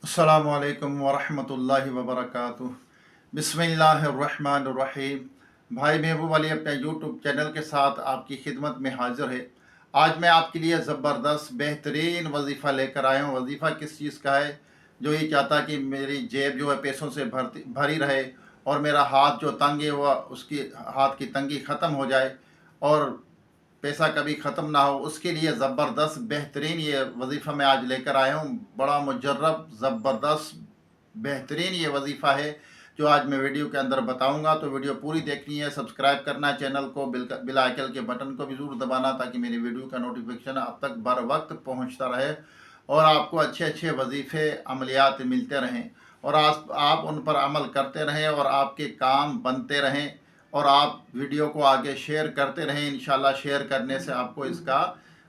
अस्सलामु अलैकुम वरहमतुल्लाहि वबरकातुह। बिस्मिल्लाहिर्रहमानिर्रहीम। भाई महबूब अली अपने यूट्यूब चैनल के साथ आपकी खिदमत में हाजिर है। आज मैं आपके लिए ज़बरदस्त बेहतरीन वजीफ़ा लेकर आया हूँ। वजीफ़ा किस चीज़ का है? जो ये चाहता कि मेरी जेब जो है पैसों से भरी रहे और मेरा हाथ जो तंग है वह उसकी हाथ की तंगी ख़त्म हो जाए और पैसा कभी ख़त्म ना हो, उसके लिए ज़बरदस्त बेहतरीन ये वजीफ़ा मैं आज लेकर आया हूँ। बड़ा मुजर्रब ज़बरदस्त बेहतरीन ये वजीफ़ा है जो आज मैं वीडियो के अंदर बताऊंगा। तो वीडियो पूरी देखनी है, सब्सक्राइब करना है चैनल को, बिल आइकन के बटन को भी ज़रूर दबाना ताकि मेरी वीडियो का नोटिफिकेशन आप तक बर वक्त पहुँचता रहे और आपको अच्छे अच्छे वजीफ़े अमलियात मिलते रहें और आप उन पर अमल करते रहें और आपके काम बनते रहें और आप वीडियो को आगे शेयर करते रहें। इंशाल्लाह शेयर करने से आपको इसका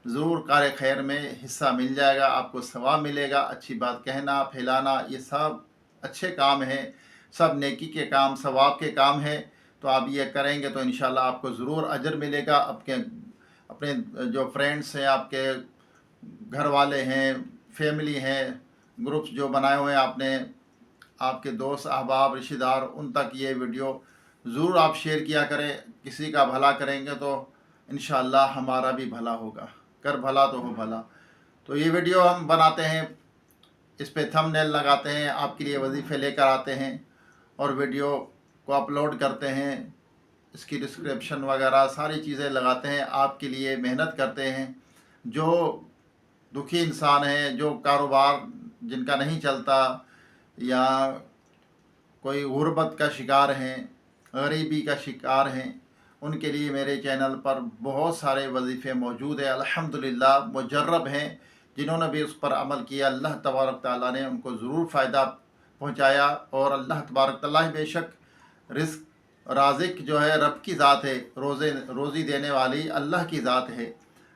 ज़रूर कार खैर में हिस्सा मिल जाएगा, आपको सवाब मिलेगा। अच्छी बात कहना, फैलाना, ये सब अच्छे काम हैं, सब नेकी के काम, सवाब के काम हैं। तो आप ये करेंगे तो इंशाल्लाह आपको ज़रूर अजर मिलेगा। अपने जो फ्रेंड्स हैं, आपके घर वाले हैं, फैमिली हैं, ग्रुप्स जो बनाए हुए हैं आपने, आपके दोस्त अहबाब रिश्तेदार, उन तक ये वीडियो ज़रूर आप शेयर किया करें। किसी का भला करेंगे तो इंशाअल्लाह हमारा भी भला होगा। कर भला तो हो भला। तो ये वीडियो हम बनाते हैं, इस पे थंबनेल लगाते हैं, आपके लिए वजीफ़े लेकर आते हैं और वीडियो को अपलोड करते हैं, इसकी डिस्क्रिप्शन वगैरह सारी चीज़ें लगाते हैं, आपके लिए मेहनत करते हैं। जो दुखी इंसान हैं, जो कारोबार जिनका नहीं चलता या कोई गुर्बत का शिकार हैं, गरीबी का शिकार हैं, उनके लिए मेरे चैनल पर बहुत सारे वजीफ़े मौजूद हैं। अल्हम्दुलिल्लाह मुजर्रब हैं, जिन्होंने भी उस पर अमल किया अल्लाह तबारक ताला ने उनको ज़रूर फ़ायदा पहुँचाया। और अल्लाह तबारक ताला ही बेशक रिज़्क़ राज़िक जो है रब की ज़ात है, रोज़ी देने वाली अल्लाह की ज़ात है।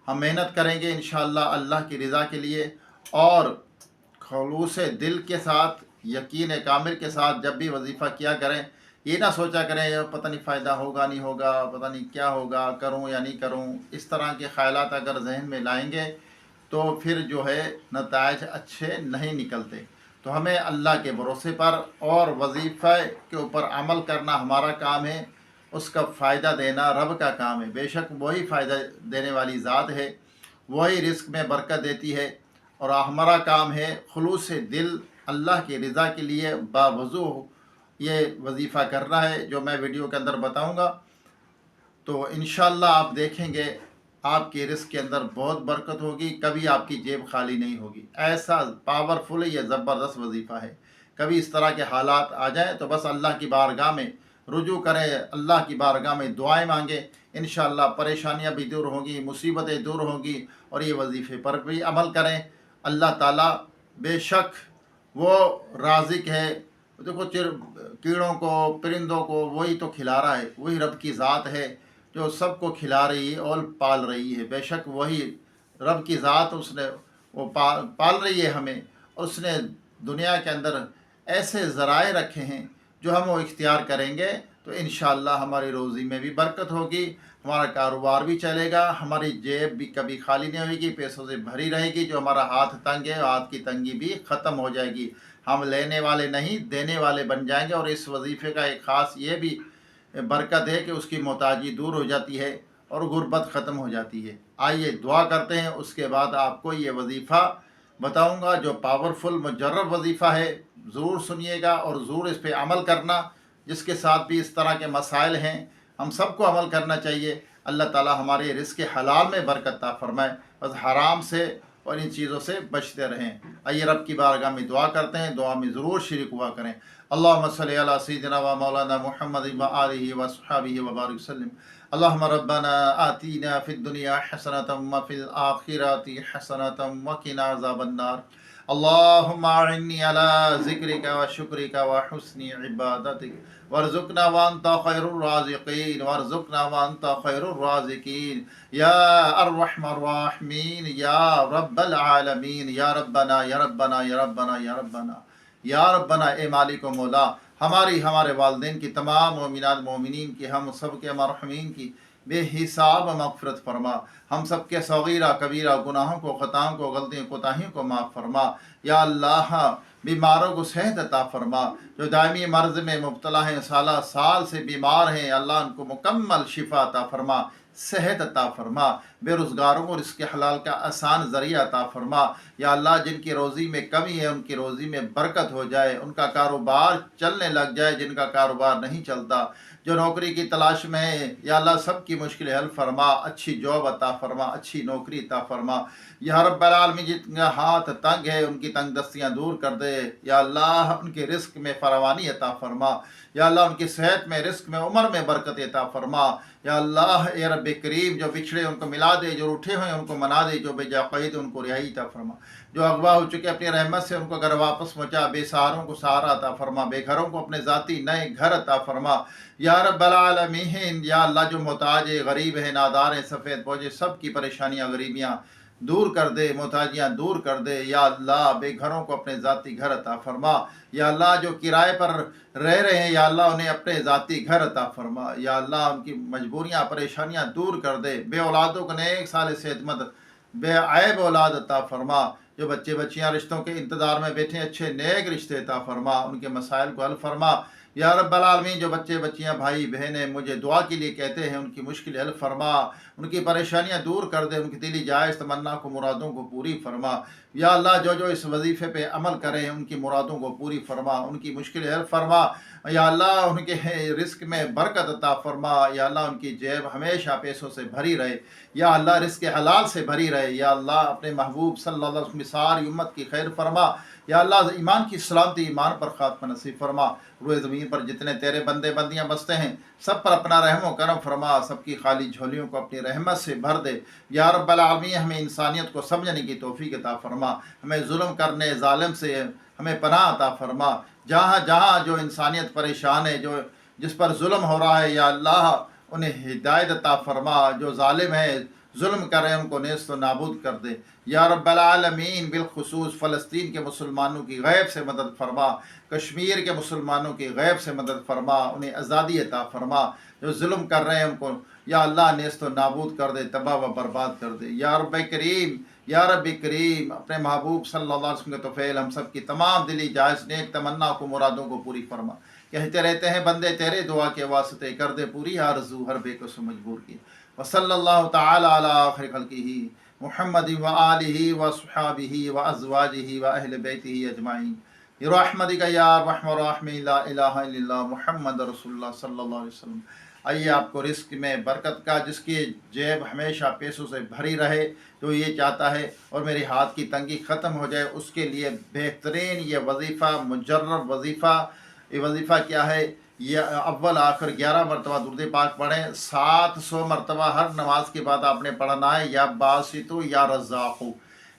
हम मेहनत करेंगे इंशाअल्लाह अल्लाह की रज़ा के लिए और खलूस दिल के साथ, यकीन कामिल के साथ जब भी वजीफ़ा किया करें। ये ना सोचा करें यार पता नहीं फ़ायदा होगा नहीं होगा, पता नहीं क्या होगा, करूं या नहीं करूं। इस तरह के ख़यालात अगर जहन में लाएंगे तो फिर जो है नताइज अच्छे नहीं निकलते। तो हमें अल्लाह के भरोसे पर और वजीफ़े के ऊपर अमल करना हमारा काम है, उसका फ़ायदा देना रब का काम है। बेशक वही फ़ायदा देने वाली ज़ात है, वही रिस्क में बरकत देती है और हमारा काम है खुलूस दिल अल्लाह की रज़ा के लिए बावजू ये वजीफ़ा करना है जो मैं वीडियो के अंदर बताऊंगा। तो इंशाअल्लाह आप देखेंगे आपके रिस्क के अंदर बहुत बरकत होगी, कभी आपकी जेब खाली नहीं होगी। ऐसा पावरफुल ये ज़बरदस्त वजीफ़ा है। कभी इस तरह के हालात आ जाएं तो बस अल्लाह की बारगाह में रुजू करें, अल्लाह की बारगाह में दुआएं मांगें। इंशाअल्लाह परेशानियां भी दूर होंगी, मुसीबतें दूर होंगी और ये वजीफ़े पर भी अमल करें। अल्लाह ताला बेशक वो राज़िक है। देखो कीड़ों को, परिंदों को वही तो खिला रहा है, वही रब की ज़ात है जो सबको खिला रही है और पाल रही है। बेशक वही रब की ज़ात, उसने वो पाल रही है हमें। और उसने दुनिया के अंदर ऐसे ज़राए रखे हैं जो हम वो इख्तियार करेंगे तो इंशाअल्लाह हमारी रोज़ी में भी बरकत होगी, हमारा कारोबार भी चलेगा, हमारी जेब भी कभी खाली नहीं होगी, पैसों से भरी रहेगी। जो हमारा हाथ तंग है, हाथ की तंगी भी ख़त्म हो जाएगी। हम लेने वाले नहीं देने वाले बन जाएंगे। और इस वजीफ़े का एक ख़ास ये भी बरकत है कि उसकी मोहताजी दूर हो जाती है और गुर्बत ख़त्म हो जाती है। आइए दुआ करते हैं, उसके बाद आपको ये वजीफ़ा बताऊंगा जो पावरफुल मुजर्रब वजीफ़ा है। ज़रूर सुनिएगा और ज़रूर इस पर अमल करना। जिसके साथ भी इस तरह के मसाइल हैं, हम सबको अमल करना चाहिए। अल्लाह ताला हमारे रिज़्क़ हलाल में बरकत अता फरमाए, बस हराम से और इन चीज़ों से बचते रहें। आइए रब की बारगाह में दुआ करते हैं, दुआ में ज़रूर शरीक हुआ करें। अल्लाहुम्मा सल्लि अला सय्यिदिना व मौलाना मुहम्मद व आलिहि व अस्हाबिहि व बारिक वसल्लम। अल्लाहुम्मा रब्बना आतीना फिद दुनिया हसनतम व फिल आखिरति हसनतम व क़िना अज़ाबन्नार। अल्लाहुम्मा अइन्नी अला ज़िक्रिका व शुक्रिका व हुस्नि इबादतिक वर्ज़ुक़ना व अंता खैरुर राज़िक़ीन वर्ज़ुक़ना व अंता खैरुर राज़िक़ीन या अर्रहमान राहिमीन या रब्बल आलमीन या रब्बना या रब्बना या रब्बना या रब्बना या रब्बना। ए मालिक व मौला, हमारी, हमारे वालिदैन की, तमाम मोमिनात मोमिनीन की, हम सब के मरहूमीन की बेहिसाब मग़फ़िरत फरमा। हम सब के सगीरा कबीरा गुनाहों को, ख़ताओं को, गलतियों कोताहियों को माफ़ फरमा। या अल्लाह बीमारों को सेहत अता फरमा, जो दायमी मर्ज में मुब्तला हैं, साल साल से बीमार हैं, अल्लाह उनको मुकम्मल शिफा अता फरमा, सेहत अता फरमा, बेरोज़गारों को रिज़्क़ हलाल का आसान ज़रिया अता फरमा। या अल्लाह जिनकी रोज़ी में कमी है उनकी रोज़ी में बरकत हो जाए, उनका कारोबार चलने लग जाए, जिनका कारोबार नहीं चलता, जो नौकरी की तलाश में है, या अल्लाह सबकी मुश्किल हल फरमा, अच्छी जॉब अता फरमा, अच्छी नौकरी अता फरमा। या रब्बल आलमीन जिनका हाथ तंग है उनकी तंग दस्तियाँ दूर कर दे, या अल्लाह उनके रिस्क में फरावानी अता फरमा, या अल्लाह उनकी सेहत में, रिस्क में, उम्र में बरकत अता फरमा। या अल्लाह ए रब करीम, जो बिछड़े उनको मिला दे, जो रूठे हुए उनको मना दे, जो बेजाक़ैद उनको रिहाई अता फरमा, जो अगवा हो चुके अपनी रहमत से उनको घर वापस पहुँचा, बेसहारों को सहारा अता फरमा, बेघरों को अपने ज़ाती नए घर अता फरमा। या रब्बल आलमीन, या अल्लाह जो मोहताज है, गरीब है, नादार है, सफ़ेद पहुँचे, सब की परेशानियाँ गरीबियाँ दूर कर दे, मोहताजियाँ दूर कर दे। या अल्लाह बेघरों को अपने ज़ाती घर अता फरमा। या अल्लाह जो किराए पर रह रहे हैं, या अल्लाह उन्हें अपने ज़ाती घर अता फरमा। या अल्लाह उनकी मजबूरियाँ परेशानियाँ दूर कर दे, बे औलादों को नेक साल सेहतमंद बेऐब औलाद अता फरमा। जो बच्चे बच्चियाँ रिश्तों के इंतज़ार में बैठे, अच्छे नेक रिश्ते अता फरमा, उनके मसाइल को हल फरमा। या रब्बल आलमीन, जो बच्चे बच्चियाँ भाई बहनें मुझे दुआ के लिए कहते हैं, उनकी मुश्किल हल फरमा, उनकी परेशानियाँ दूर कर दे, उनकी दिली जायज़ तमन्ना को, मुरादों को पूरी फरमा। या अल्लाह जो जो इस वजीफ़े पे अमल करें उनकी मुरादों को पूरी फरमा, उनकी मुश्किल हल फरमा। या अल्लाह उनके रिस्क में बरकत अता फरमा। या अल्लाह उनकी जेब हमेशा पैसों से भरी रहे। या अल्लाह रिस्क हलाल से भरी रहे। या अल्लाह अपने महबूब सल्लल्लाहु अलैहि वसल्लम सारी उम्मत की खैर फरमा। या अल्लाह ईमान की सलामती, ईमान पर खात्मा नसीब फरमा। रोए ज़मीन पर जितने तेरे बंदे बंदियाँ बसते हैं, सब पर अपना रहम करम फरमा, सबकी खाली झोलियों को अपनी रहमत से भर दे। या रब्बल आलमीन, हमें इंसानियत को समझने की तौफीक अता फरमा, हमें जुल्म करने जालिम से हमें पनाह अता फरमा। जहाँ जहाँ जो इंसानियत परेशान है, जो जिस पर जुल्म हो रहा है, या अल्लाह उन्हें हिदायत अता फरमा, जो जालिम है, जुल्म कर रहे हैं, उनको नेस्त व नाबूद कर दे। या रब्बल आलमीन, बिलखुसूस फ़लस्तीन के मुसलमानों की गैब से मदद फरमा, कश्मीर के मुसलमानों की गैब से मदद फरमा, उन्हें आज़ादी अता फरमा। जो जुल्म कर रहे हैं उनको या अल्लाह नेस्त व नाबूद कर दे, तबाह व बर्बाद कर दे। या रब करीम, या रब करीम, अपने महबूब सल्लल्लाहु अलैहि वसल्लम के तोफ़ैल हम सब की तमाम दिली जायज़ नेक तमन्ना को, मुरादों को पूरी फरमा। कहते रहते हैं बंदे तेरे दुआ के वास्ते, कर दे पूरी आरज़ू हर बेकसो मजबूर की। व सल्लल्लाहु तआला अला आखिर खल्क़िही मुहम्मद व आलिही व अस्हाबिही व अज़वाजिही व अहले बैतिही अजमाइन बिरहमतिका या अरहमर राहिमीन, ला इलाहा इल्लल्लाह मुहम्मद रसूलुल्लाह सल्लल्लाहु अलैहि वसल्लम। आइए आपको रिस्क में बरकत का, जिसकी जेब हमेशा पैसों से भरी रहे, जो ये चाहता है और मेरे हाथ की तंगी ख़त्म हो जाए, उसके लिए बेहतरीन ये वजीफ़ा, मुजर्रब वजीफ़ा। ये वजीफ़ा क्या है? ये अव्वल आखिर 11 मरतबा दुरूद पाक पढ़ें, 700 मरतबा हर नमाज के बाद आपने पढ़ना है। या बासितु या रज़्ज़ाक़ु,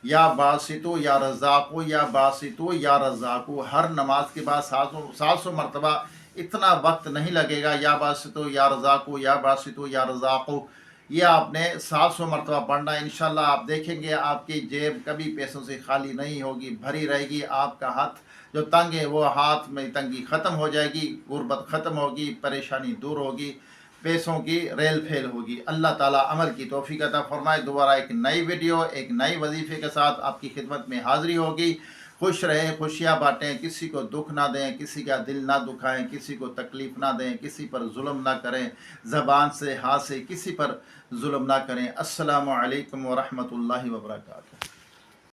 या बासितु या रज़्ज़ाक़ु, या बासितु या रज़्ज़ाक़ु, हर नमाज के बाद 700 मरतबा। इतना वक्त नहीं लगेगा। या बासितु या रज़्ज़ाक़ु, या बासितु या रज़्ज़ाक़ु, ये आपने 700 मरतबा पढ़ना है। इंशाअल्लाह आप देखेंगे आपकी जेब कभी पैसों से खाली नहीं होगी, भरी रहेगी। आपका हाथ जो तंग है वो हाथ में तंगी ख़त्म हो जाएगी, गुर्बत ख़त्म होगी, परेशानी दूर होगी, पैसों की रेल फेल होगी। अल्लाह ताला अमल की तौफीक अता फरमाए। दोबारा एक नई वीडियो, एक नई वजीफ़े के साथ आपकी खिदमत में हाज़िरी होगी। खुश रहें, खुशियाँ बाँटें, किसी को दुख ना दें, किसी का दिल ना दुखाएं, किसी को तकलीफ़ ना दें, किसी पर जुल्म ना करें, ज़बान से, हाथ से किसी पर जुल्म ना करें। अस्सलामु अलैकुम व रहमतुल्लाहि व बरकातुहू।